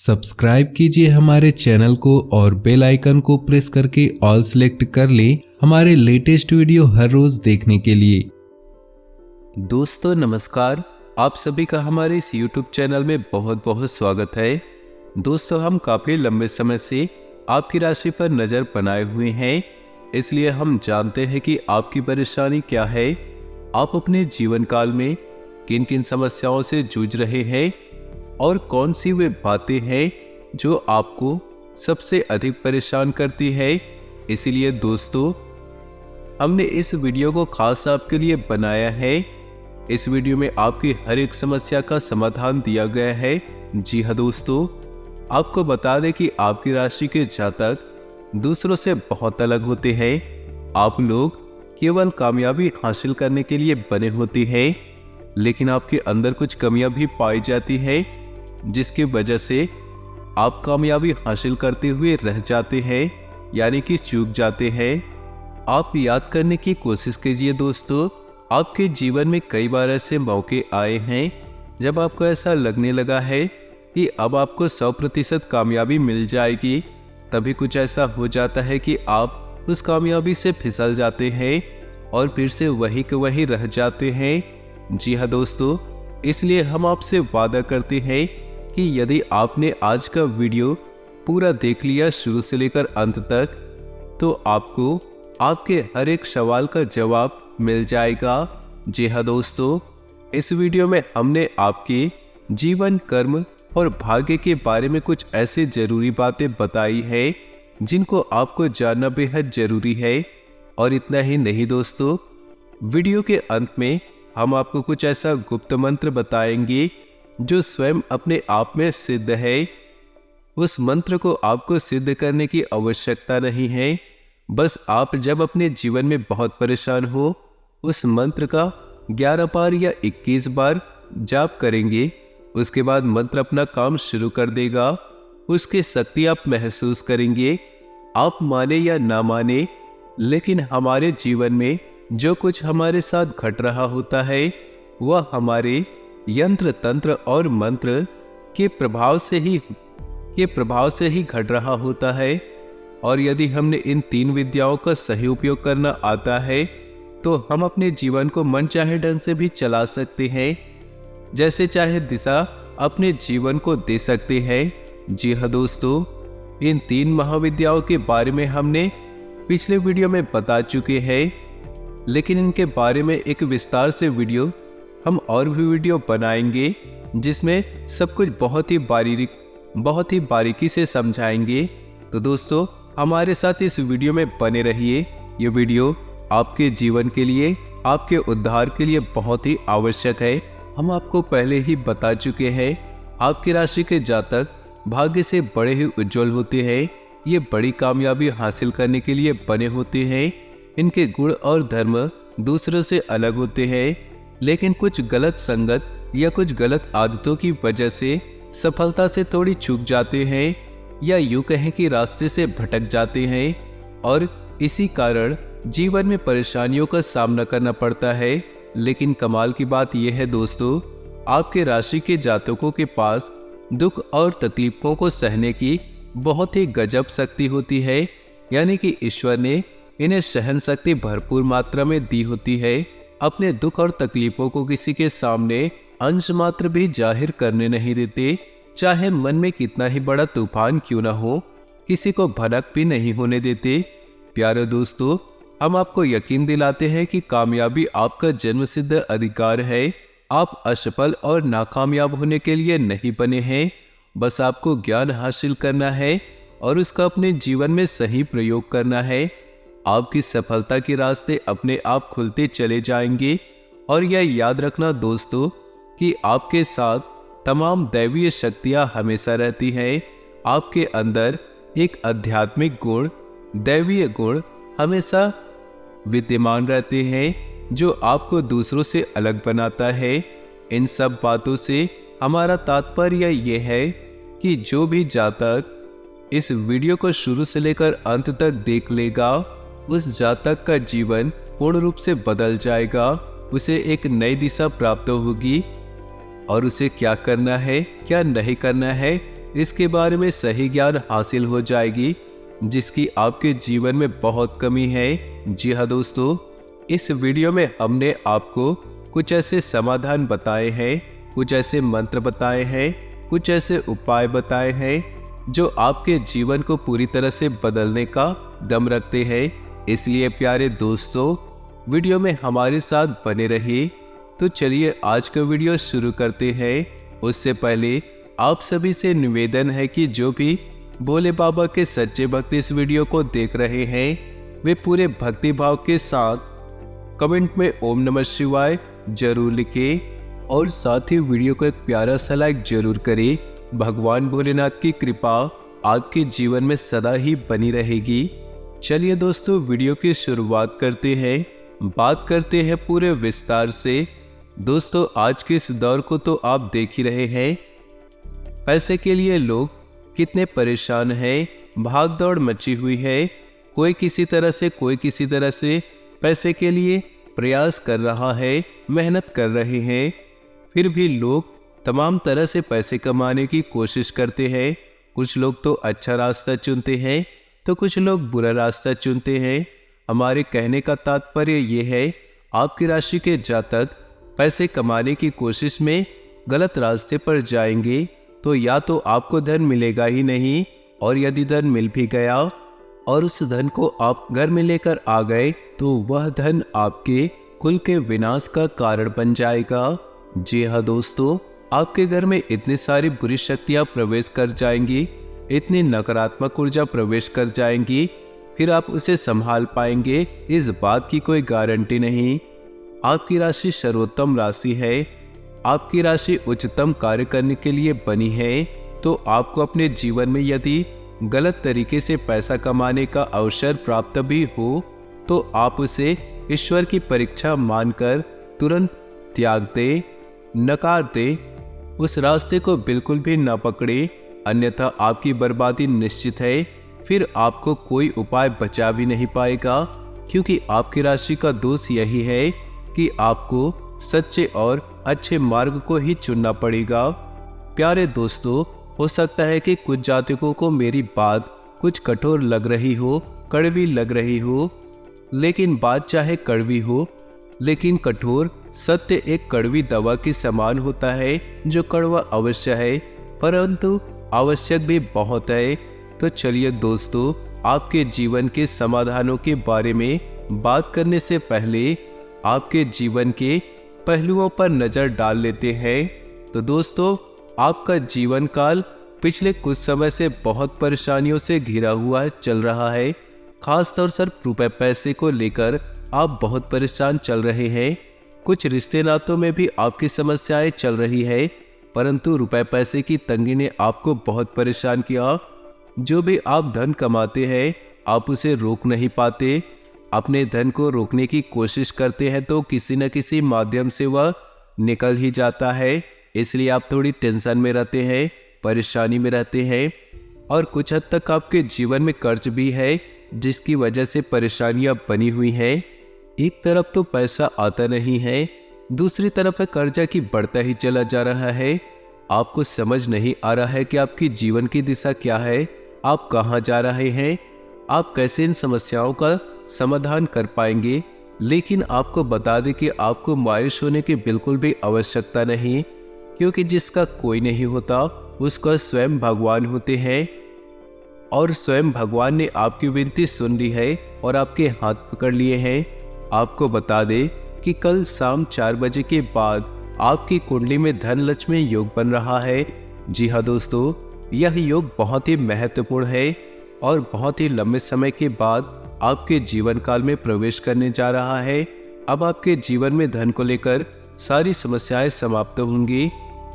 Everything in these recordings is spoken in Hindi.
सब्सक्राइब कीजिए हमारे चैनल को और बेल आइकन को प्रेस करके ऑल सेलेक्ट कर लें हमारे लेटेस्ट वीडियो हर रोज देखने के लिए। दोस्तों नमस्कार, आप सभी का हमारे इस YouTube चैनल में बहुत बहुत स्वागत है। दोस्तों हम काफ़ी लंबे समय से आपकी राशि पर नज़र बनाए हुए हैं, इसलिए हम जानते हैं कि आपकी परेशानी क्या है, आप अपने जीवन काल में किन किन समस्याओं से जूझ रहे हैं और कौन सी वे बातें हैं जो आपको सबसे अधिक परेशान करती है। इसीलिए दोस्तों हमने इस वीडियो को खास आपके लिए बनाया है। इस वीडियो में आपकी हर एक समस्या का समाधान दिया गया है। जी हाँ दोस्तों, आपको बता दें कि आपकी राशि के जातक दूसरों से बहुत अलग होते हैं। आप लोग केवल कामयाबी हासिल करने के लिए बने होते हैं, लेकिन आपके अंदर कुछ कमियां भी पाई जाती है, जिसकी वजह से आप कामयाबी हासिल करते हुए रह जाते हैं, यानी कि चूक जाते हैं। आप याद करने की कोशिश कीजिए दोस्तों, आपके जीवन में कई बार ऐसे मौके आए हैं जब आपको ऐसा लगने लगा है कि अब आपको 100% कामयाबी मिल जाएगी। तभी कुछ ऐसा हो जाता है कि आप उस कामयाबी से फिसल जाते हैं और फिर से वही के वही रह जाते हैं। जी हाँ दोस्तों, इसलिए हम आपसे वादा करते हैं कि यदि आपने आज का वीडियो पूरा देख लिया शुरू से लेकर अंत तक, तो आपको आपके हर एक सवाल का जवाब मिल जाएगा। जी हाँ दोस्तों, इस वीडियो में हमने आपके जीवन, कर्म और भाग्य के बारे में कुछ ऐसे जरूरी बातें बताई है जिनको आपको जानना बेहद जरूरी है। और इतना ही नहीं दोस्तों, वीडियो के अंत में हम आपको कुछ ऐसा गुप्त मंत्र बताएंगे जो स्वयं अपने आप में सिद्ध है। उस मंत्र को आपको सिद्ध करने की आवश्यकता नहीं है, बस आप जब अपने जीवन में बहुत परेशान हो उस मंत्र का 11 बार या 21 बार जाप करेंगे, उसके बाद मंत्र अपना काम शुरू कर देगा। उसकी शक्ति आप महसूस करेंगे। आप माने या ना माने, लेकिन हमारे जीवन में जो कुछ हमारे साथ घट रहा होता है वह हमारे यंत्र, तंत्र और मंत्र के प्रभाव से ही घट रहा होता है। और यदि हमने इन 3 विद्याओं का सही उपयोग करना आता है तो हम अपने जीवन को मनचाहे ढंग से भी चला सकते हैं, जैसे चाहे दिशा अपने जीवन को दे सकते हैं। जी हाँ दोस्तों, इन 3 महाविद्याओं के बारे में हमने पिछले वीडियो में बता चुके हैं, लेकिन इनके बारे में एक विस्तार से वीडियो हम और भी वीडियो बनाएंगे जिसमें सब कुछ बहुत ही बारीकी से समझाएंगे। तो दोस्तों हमारे साथ इस वीडियो में बने रहिए। ये वीडियो आपके जीवन के लिए, आपके उद्धार के लिए बहुत ही आवश्यक है। हम आपको पहले ही बता चुके हैं, आपकी राशि के जातक भाग्य से बड़े ही उज्जवल होते हैं। ये बड़ी कामयाबी हासिल करने के लिए बने होते हैं। इनके गुण और धर्म दूसरों से अलग होते हैं, लेकिन कुछ गलत संगत या कुछ गलत आदतों की वजह से सफलता से थोड़ी चूक जाते हैं, या यूं कहें कि रास्ते से भटक जाते हैं, और इसी कारण जीवन में परेशानियों का सामना करना पड़ता है। लेकिन कमाल की बात यह है दोस्तों, आपके राशि के जातकों के पास दुख और तकलीफों को सहने की बहुत ही गजब शक्ति होती है, यानी कि ईश्वर ने इन्हें सहन शक्ति भरपूर मात्रा में दी होती है। अपने दुख और तकलीफों को किसी के सामने अंश मात्र भी जाहिर करने नहीं देते, चाहे मन में कितना ही बड़ा तूफान क्यों ना हो, किसी को भनक भी नहीं होने देते। प्यारे दोस्तों, हम आपको यकीन दिलाते हैं कि कामयाबी आपका जन्मसिद्ध अधिकार है। आप असफल और नाकामयाब होने के लिए नहीं बने हैं, बस आपको ज्ञान हासिल करना है और उसका अपने जीवन में सही प्रयोग करना है। आपकी सफलता के रास्ते अपने आप खुलते चले जाएंगे। और यह याद रखना दोस्तों कि आपके साथ तमाम दैवीय शक्तियां हमेशा रहती हैं। आपके अंदर एक आध्यात्मिक गुण, दैवीय गुण हमेशा विद्यमान रहते हैं, जो आपको दूसरों से अलग बनाता है। इन सब बातों से हमारा तात्पर्य यह है कि जो भी जातक इस वीडियो को शुरू से लेकर अंत तक देख लेगा, उस जातक का जीवन पूर्ण रूप से बदल जाएगा। उसे एक नई दिशा प्राप्त होगी और उसे क्या करना है, क्या नहीं करना है, इसके बारे में सही ज्ञान हासिल हो जाएगी, जिसकी आपके जीवन में बहुत कमी है। जी हाँ दोस्तों, इस वीडियो में हमने आपको कुछ ऐसे समाधान बताए हैं, कुछ ऐसे मंत्र बताए हैं, कुछ ऐसे उपाय बताए हैं जो आपके जीवन को पूरी तरह से बदलने का दम रखते हैं। इसलिए प्यारे दोस्तों, वीडियो में हमारे साथ बने रहिए। तो चलिए आज का वीडियो शुरू करते हैं। उससे पहले आप सभी से निवेदन है कि जो भी भोले बाबा के सच्चे भक्त इस वीडियो को देख रहे हैं, वे पूरे भक्ति भाव के साथ कमेंट में ओम नमः शिवाय जरूर लिखें और साथ ही वीडियो को एक प्यारा सा लाइक जरूर करें। भगवान भोलेनाथ की कृपा आपके जीवन में सदा ही बनी रहेगी। चलिए दोस्तों, वीडियो की शुरुआत करते हैं। बात करते हैं पूरे विस्तार से। दोस्तों, आज के इस दौर को तो आप देख ही रहे हैं। पैसे के लिए लोग कितने परेशान हैं, भाग दौड़ मची हुई है। कोई किसी तरह से पैसे के लिए प्रयास कर रहा है, मेहनत कर रहे हैं। फिर भी लोग तमाम तरह से पैसे कमाने की कोशिश करते हैं। कुछ लोग तो अच्छा रास्ता चुनते हैं तो कुछ लोग बुरा रास्ता चुनते हैं। हमारे कहने का तात्पर्य ये है, आपकी राशि के जातक पैसे कमाने की कोशिश में गलत रास्ते पर जाएंगे तो या तो आपको धन मिलेगा ही नहीं, और यदि धन मिल भी गया और उस धन को आप घर में लेकर आ गए तो वह धन आपके कुल के विनाश का कारण बन जाएगा। जी हाँ दोस्तों, आपके घर में इतनी सारी बुरी शक्तियाँ प्रवेश कर जाएंगी, इतनी नकारात्मक ऊर्जा प्रवेश कर जाएंगी, फिर आप उसे संभाल पाएंगे इस बात की कोई गारंटी नहीं। आपकी राशि सर्वोत्तम राशि है, आपकी राशि उच्चतम कार्य करने के लिए बनी है। तो आपको अपने जीवन में यदि गलत तरीके से पैसा कमाने का अवसर प्राप्त भी हो तो आप उसे ईश्वर की परीक्षा मानकर तुरंत त्याग दे, नकार दे, उस रास्ते को बिल्कुल भी न पकड़े, अन्यथा आपकी बर्बादी निश्चित है। फिर आपको कोई उपाय बचा भी नहीं पाएगा, क्योंकि आपकी राशि का दोष यही है कि आपको सच्चे और अच्छे मार्ग को ही चुनना पड़ेगा। प्यारे दोस्तों, हो सकता है कि कुछ जातकों को मेरी बात कुछ कठोर लग रही हो, कड़वी लग रही हो, लेकिन बात चाहे कड़वी हो लेकिन कठोर, सत्य एक कड़वी दवा के समान होता है जो कड़वा अवश्य है परंतु आवश्यक भी बहुत है। तो चलिए दोस्तों, आपके जीवन के समाधानों के बारे में बात करने से पहले आपके जीवन के पहलुओं पर नजर डाल लेते हैं। तो दोस्तों, आपका जीवन काल पिछले कुछ समय से बहुत परेशानियों से घिरा हुआ चल रहा है। खासतौर से रुपए पैसे को लेकर आप बहुत परेशान चल रहे हैं। कुछ रिश्ते नातों में भी आपकी समस्याएं चल रही है, परंतु रुपए पैसे की तंगी ने आपको बहुत परेशान किया। जो भी आप धन कमाते हैं आप उसे रोक नहीं पाते। अपने धन को रोकने की कोशिश करते हैं तो किसी न किसी माध्यम से वह निकल ही जाता है। इसलिए आप थोड़ी टेंशन में रहते हैं, परेशानी में रहते हैं, और कुछ हद तक आपके जीवन में कर्ज भी है जिसकी वजह से परेशानियां बनी हुई हैं। एक तरफ तो पैसा आता नहीं है, दूसरी तरफ है कर्जा की बढ़ता ही चला जा रहा है। आपको समझ नहीं आ रहा है कि आपकी जीवन की दिशा क्या है, आप कहाँ जा रहे हैं, आप कैसे इन समस्याओं का समाधान कर पाएंगे। लेकिन आपको बता दें कि आपको मायूस होने की बिल्कुल भी आवश्यकता नहीं, क्योंकि जिसका कोई नहीं होता उसका स्वयं भगवान होते हैं, और स्वयं भगवान ने आपकी विनती सुन ली है और आपके हाथ पकड़ लिए हैं। आपको बता दें कि कल शाम 4 बजे के बाद आपकी कुंडली में धन लक्ष्मी योग बन रहा है। जी हाँ दोस्तों, यह योग बहुत ही महत्वपूर्ण है और बहुत ही लंबे समय के बाद आपके जीवन काल में प्रवेश करने जा रहा है। अब आपके जीवन में धन को लेकर सारी समस्याएं समाप्त होंगी।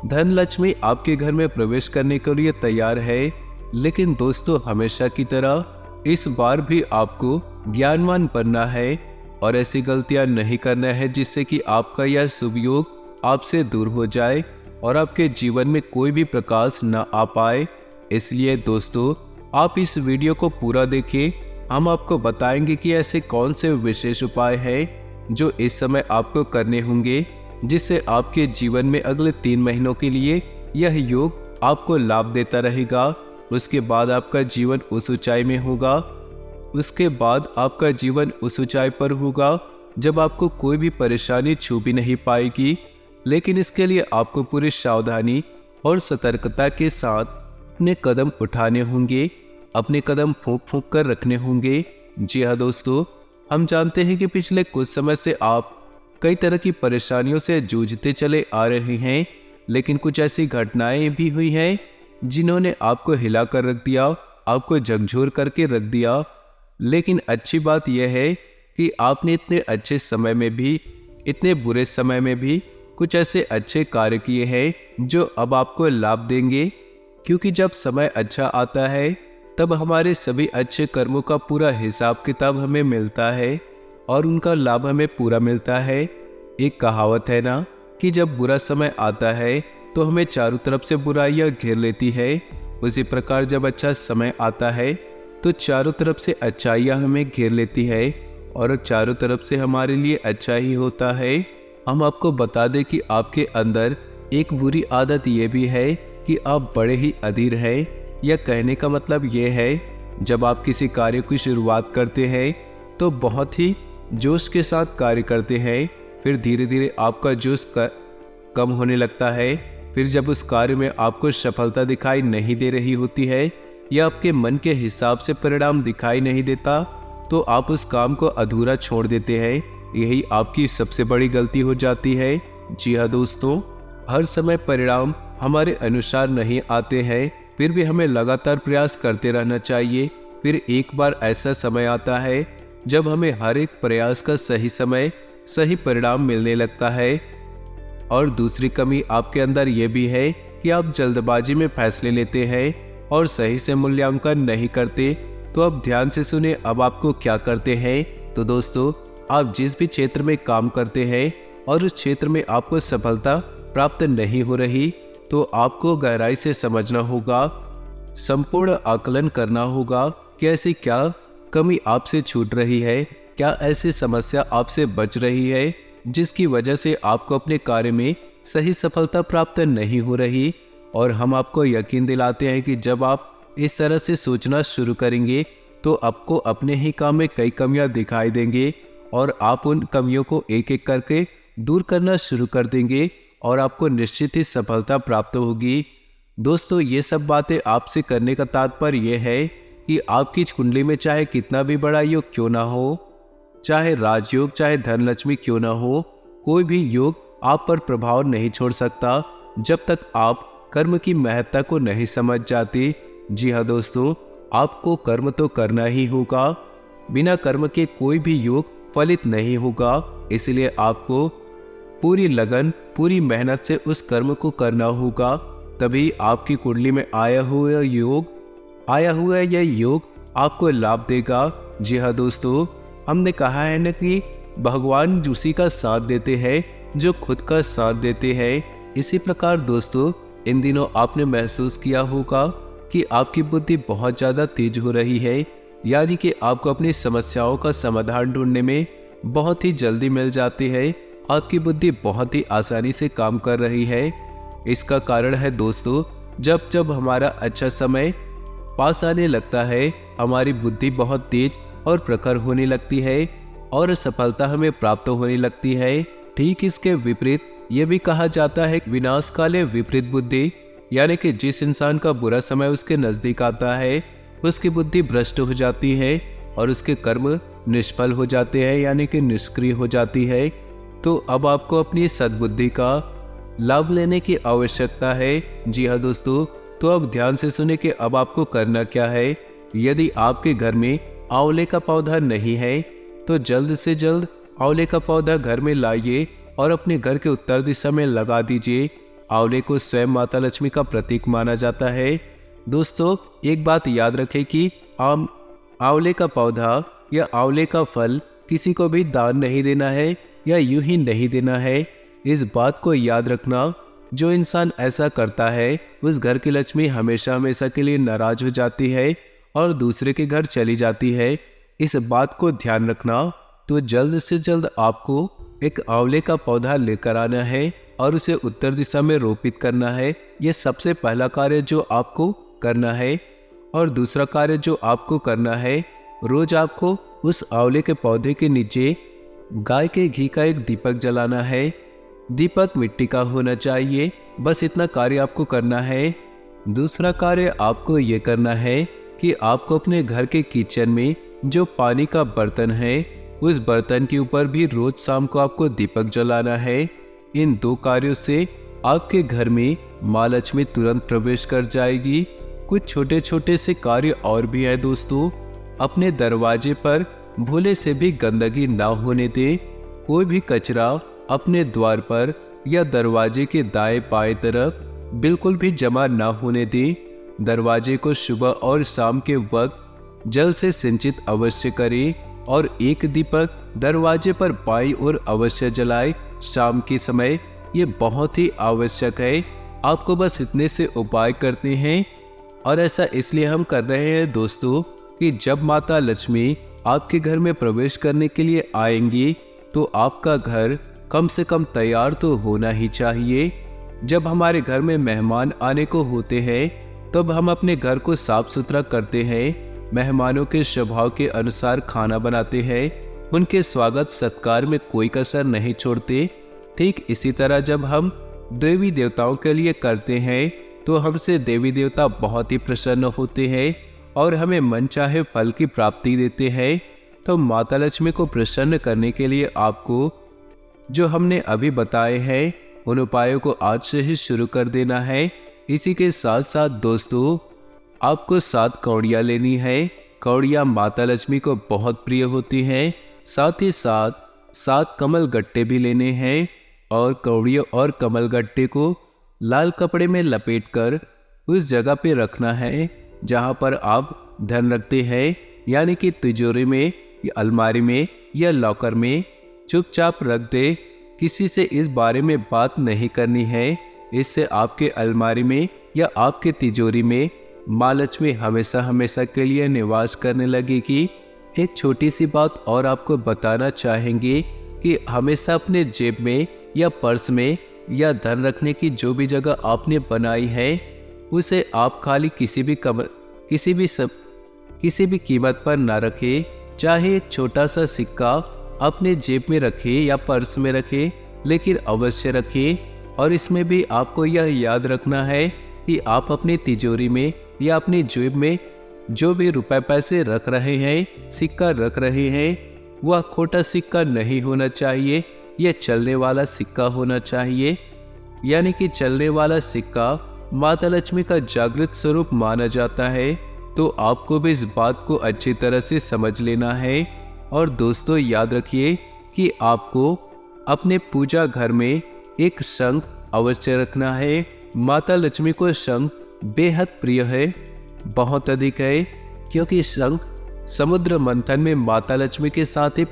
धन लक्ष्मी आपके घर में प्रवेश करने के लिए तैयार है। लेकिन दोस्तों, हमेशा की तरह इस बार भी आपको ज्ञानवान बनना है और ऐसी गलतियां नहीं करना है जिससे कि आपका यह शुभ योग आपसे दूर हो जाए और आपके जीवन में कोई भी प्रकाश न आ पाए। इसलिए दोस्तों, आप इस वीडियो को पूरा देखें। हम आपको बताएंगे कि ऐसे कौन से विशेष उपाय हैं जो इस समय आपको करने होंगे, जिससे आपके जीवन में अगले 3 महीनों के लिए यह योग आपको लाभ देता रहेगा। उसके बाद आपका जीवन उस ऊंचाई में होगा। उसके बाद आपका जीवन उस ऊंचाई पर होगा जब आपको कोई भी परेशानी छू भी नहीं पाएगी। लेकिन इसके लिए आपको पूरी सावधानी और सतर्कता के साथ अपने कदम उठाने होंगे, अपने कदम फूंक फूंक कर रखने होंगे। जी हाँ दोस्तों, हम जानते हैं कि पिछले कुछ समय से आप कई तरह की परेशानियों से जूझते चले आ रहे हैं, लेकिन कुछ ऐसी घटनाएं भी हुई हैं जिन्होंने आपको हिला कर रख दिया, आपको झकझोर करके रख दिया। लेकिन अच्छी बात यह है कि आपने इतने अच्छे समय में भी, इतने बुरे समय में भी कुछ ऐसे अच्छे कार्य किए हैं जो अब आपको लाभ देंगे। क्योंकि जब समय अच्छा आता है तब हमारे सभी अच्छे कर्मों का पूरा हिसाब किताब हमें मिलता है और उनका लाभ हमें पूरा मिलता है। एक कहावत है ना कि जब बुरा समय आता है तो हमें चारों तरफ से बुराइयां घेर लेती है। उसी प्रकार जब अच्छा समय आता है तो चारों तरफ से अच्छाइयां हमें घेर लेती है और चारों तरफ से हमारे लिए अच्छा ही होता है। हम आपको बता दें कि आपके अंदर एक बुरी आदत ये भी है कि आप बड़े ही अधीर हैं। यह कहने का मतलब ये है, जब आप किसी कार्य की शुरुआत करते हैं तो बहुत ही जोश के साथ कार्य करते हैं, फिर धीरे धीरे आपका जोश कम होने लगता है। फिर जब उस कार्य में आपको सफलता दिखाई नहीं दे रही होती है या आपके मन के हिसाब से परिणाम दिखाई नहीं देता तो आप उस काम को अधूरा छोड़ देते हैं। यही आपकी सबसे बड़ी गलती हो जाती है। जी हाँ दोस्तों, हर समय परिणाम हमारे अनुसार नहीं आते हैं, फिर भी हमें लगातार प्रयास करते रहना चाहिए। फिर एक बार ऐसा समय आता है जब हमें हर एक प्रयास का सही समय, सही परिणाम मिलने लगता है। और दूसरी कमी आपके अंदर ये भी है कि आप जल्दबाजी में फैसले लेते हैं और सही से मूल्यांकन नहीं करते। तो अब ध्यान से सुने, अब आपको क्या करते हैं। तो दोस्तों, आप जिस भी क्षेत्र में काम करते हैं और उस क्षेत्र में आपको सफलता प्राप्त नहीं हो रही तो आपको गहराई से समझना होगा, संपूर्ण आकलन करना होगा कि ऐसी क्या कमी आपसे छूट रही है, क्या ऐसी समस्या आपसे बच रही है जिसकी वजह से आपको अपने कार्य में सही सफलता प्राप्त नहीं हो रही। और हम आपको यकीन दिलाते हैं कि जब आप इस तरह से सोचना शुरू करेंगे तो आपको अपने ही काम में कई कमियां दिखाई देंगे और आप उन कमियों को एक एक करके दूर करना शुरू कर देंगे और आपको निश्चित ही सफलता प्राप्त होगी। दोस्तों, ये सब बातें आपसे करने का तात्पर्य यह है कि आपकी कुंडली में चाहे कितना भी बड़ा योग क्यों ना हो, चाहे राजयोग, चाहे धनलक्ष्मी क्यों ना हो, कोई भी योग आप पर प्रभाव नहीं छोड़ सकता जब तक आप कर्म की महत्ता को नहीं समझ जाते। जी हाँ दोस्तों, आपको कर्म तो करना ही होगा। बिना कर्म के कोई भी योग फलित नहीं होगा। इसलिए आपको पूरी लगन, पूरी मेहनत से उस कर्म को करना होगा, तभी आपकी कुंडली में आया हुआ यह योग आपको लाभ देगा। जी हाँ दोस्तों, हमने कहा है ना कि भगवान उसी का साथ देते हैं जो खुद का साथ देते हैं। इसी प्रकार दोस्तों, इन दिनों आपने महसूस किया होगा कि आपकी बुद्धि बहुत ज़्यादा तेज हो रही है, यानी कि आपको अपनी समस्याओं का समाधान ढूंढने में बहुत ही जल्दी मिल जाती है। आपकी बुद्धि बहुत ही आसानी से काम कर रही है। इसका कारण है दोस्तों, जब जब हमारा अच्छा समय पास आने लगता है, हमारी बुद्धि बहुत तेज और प्रखर होने लगती है और सफलता हमें प्राप्त होने लगती है। ठीक इसके विपरीत यह भी कहा जाता है, विनाश काले विपरीत बुद्धि, यानी कि जिस इंसान का बुरा समय उसके नजदीक आता है उसकी बुद्धि भ्रष्ट हो जाती है और उसके कर्म निष्फल हो जाते हैं, यानी कि निष्क्रिय हो जाती है। तो अब आपको अपनी सद्बुद्धि का लाभ लेने की आवश्यकता है। जी हाँ दोस्तों, तो अब ध्यान से सुने कि अब आपको करना क्या है। यदि आपके घर में आंवले का पौधा नहीं है तो जल्द से जल्द आंवले का पौधा घर में लाइए और अपने घर के उत्तर दिशा में लगा दीजिए। आंवले को स्वयं माता लक्ष्मी का प्रतीक माना जाता है। दोस्तों, एक बात याद रखें कि आंवले का पौधा या आंवले का फल किसी को भी दान नहीं देना है या यूं ही नहीं देना है। इस बात को याद रखना, जो इंसान ऐसा करता है उस घर की लक्ष्मी हमेशा हमेशा के लिए नाराज हो जाती है और दूसरे के घर चली जाती है। इस बात को ध्यान रखना। तो जल्द से जल्द आपको एक आंवले का पौधा लेकर आना है और उसे उत्तर दिशा में रोपित करना है। यह सबसे पहला कार्य जो आपको करना है। और दूसरा कार्य जो आपको करना है, रोज आपको उस आंवले के पौधे के नीचे गाय के घी का एक दीपक जलाना है। दीपक मिट्टी का होना चाहिए। बस इतना कार्य आपको करना है। दूसरा कार्य आपको ये करना है कि आपको अपने घर के किचन में जो पानी का बर्तन है, उस बर्तन के ऊपर भी रोज शाम को आपको दीपक जलाना है। इन 2 कार्यों से आपके घर में माँ लक्ष्मी तुरंत प्रवेश कर जाएगी। कुछ छोटे छोटे से कार्य और भी हैं दोस्तों। अपने दरवाजे पर भूले से भी गंदगी ना होने दें। कोई भी कचरा अपने द्वार पर या दरवाजे के दाएं बाएं तरफ बिल्कुल भी जमा ना होने दें। दरवाजे को सुबह और शाम के वक्त जल से सिंचित अवश्य करें और एक दीपक दरवाजे पर बाईं ओर अवश्य जलाएं शाम के समय। ये बहुत ही आवश्यक है। आपको बस इतने से उपाय करते हैं और ऐसा इसलिए हम कर रहे हैं दोस्तों कि जब माता लक्ष्मी आपके घर में प्रवेश करने के लिए आएंगी तो आपका घर कम से कम तैयार तो होना ही चाहिए। जब हमारे घर में मेहमान आने को होते हैं तब हम अपने घर को साफ सुथरा करते हैं, मेहमानों के स्वभाव के अनुसार खाना बनाते हैं, उनके स्वागत सत्कार में कोई कसर नहीं छोड़ते। ठीक इसी तरह जब हम देवी देवताओं के लिए करते हैं तो हमसे देवी देवता बहुत ही प्रसन्न होते हैं और हमें मनचाहे फल की प्राप्ति देते हैं। तो माता लक्ष्मी को प्रसन्न करने के लिए आपको जो हमने अभी बताए हैं उन उपायों को आज से ही शुरू कर देना है। इसी के साथ साथ दोस्तों आपको 7 कौड़ियाँ लेनी है। कौड़ियाँ माता लक्ष्मी को बहुत प्रिय होती हैं। साथ ही साथ 7 कमल गट्टे भी लेने हैं और कौड़ियों और कमल गट्टे को लाल कपड़े में लपेटकर उस जगह पे रखना है जहाँ पर आप धन रखते हैं, यानी कि तिजोरी में या अलमारी में या लॉकर में चुपचाप रख दे। किसी से इस बारे में बात नहीं करनी है। इससे आपके अलमारी में या आपके तिजोरी में माँ लक्ष्मी हमेशा हमेशा के लिए निवास करने लगेगी। एक छोटी सी बात और आपको बताना चाहेंगे कि हमेशा अपने जेब में या पर्स में या धन रखने की जो भी जगह आपने बनाई है उसे आप खाली किसी भी कीमत पर ना रखें। चाहे एक छोटा सा सिक्का अपने जेब में रखें या पर्स में रखें, लेकिन अवश्य रखें। और इसमें भी आपको यह याद रखना है कि आप अपनी तिजोरी में या अपनी जेब में जो भी रुपए पैसे रख रहे हैं, सिक्का रख रहे हैं, वह खोटा सिक्का नहीं होना चाहिए। यह चलने वाला सिक्का होना चाहिए, यानी कि चलने वाला सिक्का माता लक्ष्मी का जागृत स्वरूप माना जाता है। तो आपको भी इस बात को अच्छी तरह से समझ लेना है। और दोस्तों याद रखिए कि आपको अपने पूजा घर में एक शंख अवश्य रखना है। माता लक्ष्मी को शंख बेहद प्रिय है, बहुत अधिक है, क्योंकि शंख समुद्र मंथन में माता लक्ष्मी के साथ ही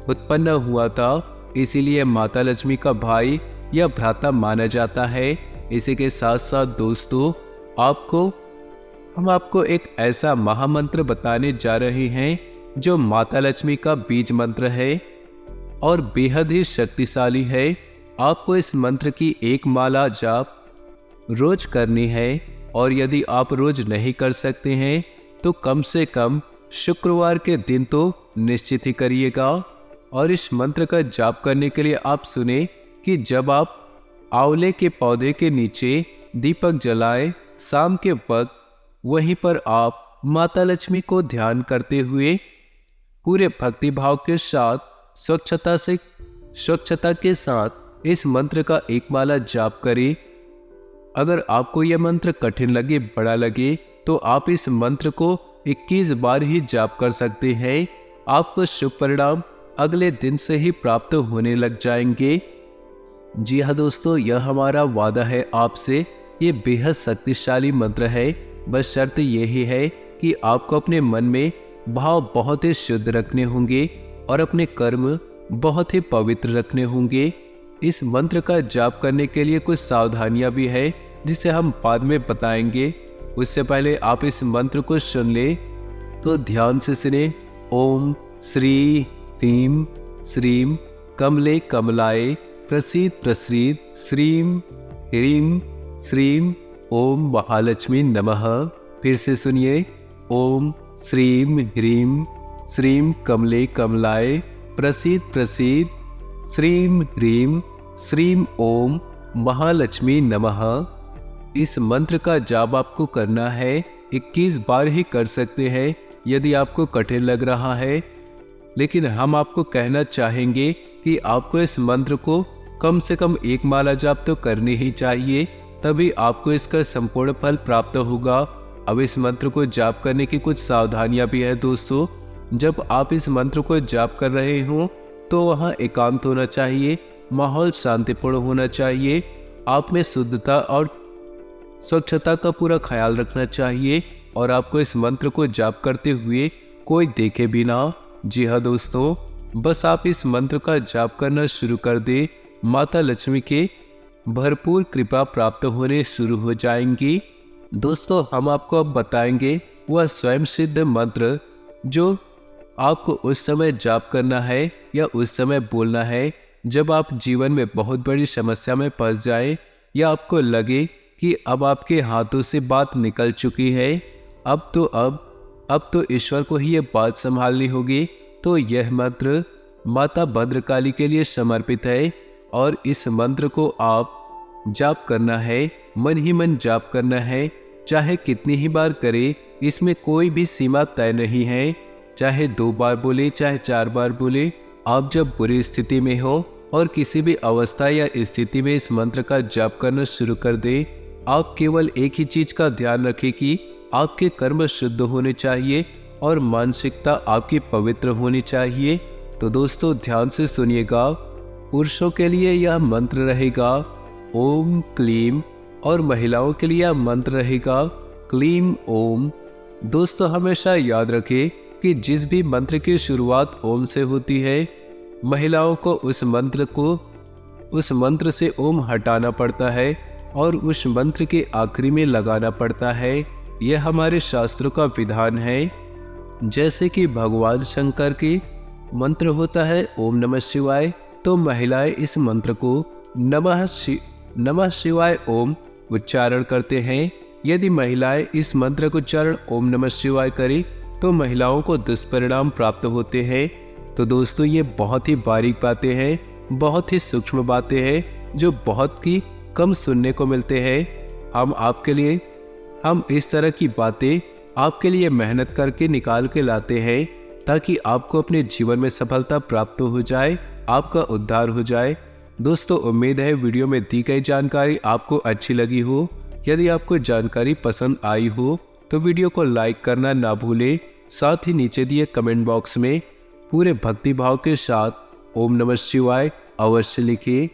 उत्पन्न हुआ था। इसीलिए माता लक्ष्मी का भाई या भ्राता माना जाता है। इसी के साथ साथ दोस्तों हम आपको एक ऐसा महामंत्र बताने जा रहे हैं जो माता लक्ष्मी का बीज मंत्र है और बेहद ही शक्तिशाली है। आपको इस मंत्र की एक माला जाप रोज करनी है और यदि आप रोज नहीं कर सकते हैं तो कम से कम शुक्रवार के दिन तो निश्चित ही करिएगा। और इस मंत्र का जाप करने के लिए आप सुने कि जब आप आंवले के पौधे के नीचे दीपक जलाएं शाम के वक्त, वहीं पर आप माता लक्ष्मी को ध्यान करते हुए पूरे भक्तिभाव के साथ स्वच्छता के साथ इस मंत्र का एक माला जाप करें। अगर आपको यह मंत्र कठिन लगे, बड़ा लगे, तो आप इस मंत्र को 21 बार ही जाप कर सकते हैं। आपको शुभ परिणाम अगले दिन से ही प्राप्त होने लग जाएंगे। जी हाँ दोस्तों, यह हमारा वादा है आपसे। ये बेहद शक्तिशाली मंत्र है। बस शर्त यही है कि आपको अपने मन में भाव बहुत ही शुद्ध रखने होंगे और अपने कर्म बहुत ही पवित्र रखने होंगे। इस मंत्र का जाप करने के लिए कुछ सावधानियां भी है जिसे हम बाद में बताएंगे। उससे पहले आप इस मंत्र को सुन ले तो ध्यान से सुने। ओम श्री ह्रीं श्रीं कमले कमलाय प्रसीद प्रसीद श्रीम ह्रीम श्रीम ओम महालक्ष्मी नमः। फिर से सुनिए, ओम श्रीम ह्रीम श्रीम कमले कमलाय प्रसीद प्रसीद श्रीम ह्रीम श्रीम ओम महालक्ष्मी नमः। इस मंत्र का जाप आपको करना है, 21 बार ही कर सकते हैं यदि आपको कठिन लग रहा है, लेकिन हम आपको कहना चाहेंगे कि आपको इस मंत्र को कम से कम 1 माला जाप तो करनी ही चाहिए, तभी आपको इसका संपूर्ण फल प्राप्त होगा। अब इस मंत्र को जाप करने की कुछ सावधानियां भी है दोस्तों। जब आप इस मंत्र को जाप कर रहे हो तो वहाँ एकांत होना चाहिए, माहौल शांतिपूर्ण होना चाहिए, आप में शुद्धता और स्वच्छता का पूरा ख्याल रखना चाहिए और आपको इस मंत्र को जाप करते हुए कोई देखे भी ना। जी हाँ दोस्तों, बस आप इस मंत्र का जाप करना शुरू कर दे, माता लक्ष्मी के भरपूर कृपा प्राप्त होने शुरू हो जाएंगी। दोस्तों, हम आपको अब बताएंगे वह स्वयं सिद्ध मंत्र जो आपको उस समय जाप करना है या उस समय बोलना है जब आप जीवन में बहुत बड़ी समस्या में फंस जाए या आपको लगे कि अब आपके हाथों से बात निकल चुकी है, अब तो ईश्वर को ही ये बात संभालनी होगी। तो यह मंत्र माता भद्रकाली के लिए समर्पित है और इस मंत्र को आप जाप करना है, मन ही मन जाप करना है, चाहे कितनी ही बार करे, इसमें कोई भी सीमा तय नहीं है। चाहे 2 बार बोले, चाहे 4 बार बोले। आप जब बुरी स्थिति में हो और किसी भी अवस्था या स्थिति में इस मंत्र का जाप करना शुरू कर दे, आप केवल एक ही चीज का ध्यान रखें कि आपके कर्म शुद्ध होने चाहिए और मानसिकता आपकी पवित्र होनी चाहिए। तो दोस्तों, ध्यान से सुनिएगा। पुरुषों के लिए यह मंत्र रहेगा ओम क्लीम और महिलाओं के लिए यह मंत्र रहेगा क्लीम ओम। दोस्तों, हमेशा याद रखें कि जिस भी मंत्र की शुरुआत ओम से होती है, महिलाओं को उस मंत्र से ओम हटाना पड़ता है और उस मंत्र के आखिरी में लगाना पड़ता है। यह हमारे शास्त्रों का विधान है। जैसे कि भगवान शंकर के मंत्र होता है ओम नमः शिवाय, तो महिलाएं इस मंत्र को नमः शिवाय ओम उच्चारण करते हैं। यदि महिलाएं इस मंत्र को उच्चारण ओम नमः शिवाय करें तो महिलाओं को दुष्परिणाम प्राप्त होते हैं। तो दोस्तों, ये बहुत ही बारीक बातें हैं, बहुत ही सूक्ष्म बातें हैं जो बहुत ही कम सुनने को मिलते हैं। हम इस तरह की बातें आपके लिए मेहनत करके निकाल के लाते हैं ताकि आपको अपने जीवन में सफलता प्राप्त हो जाए, आपका उद्धार हो जाए। दोस्तों, उम्मीद है वीडियो में दी गई जानकारी आपको अच्छी लगी हो। यदि आपको जानकारी पसंद आई हो तो वीडियो को लाइक करना ना भूलें। साथ ही नीचे दिए कमेंट बॉक्स में पूरे भक्ति भाव के साथ ओम नमः शिवाय अवश्य लिखें।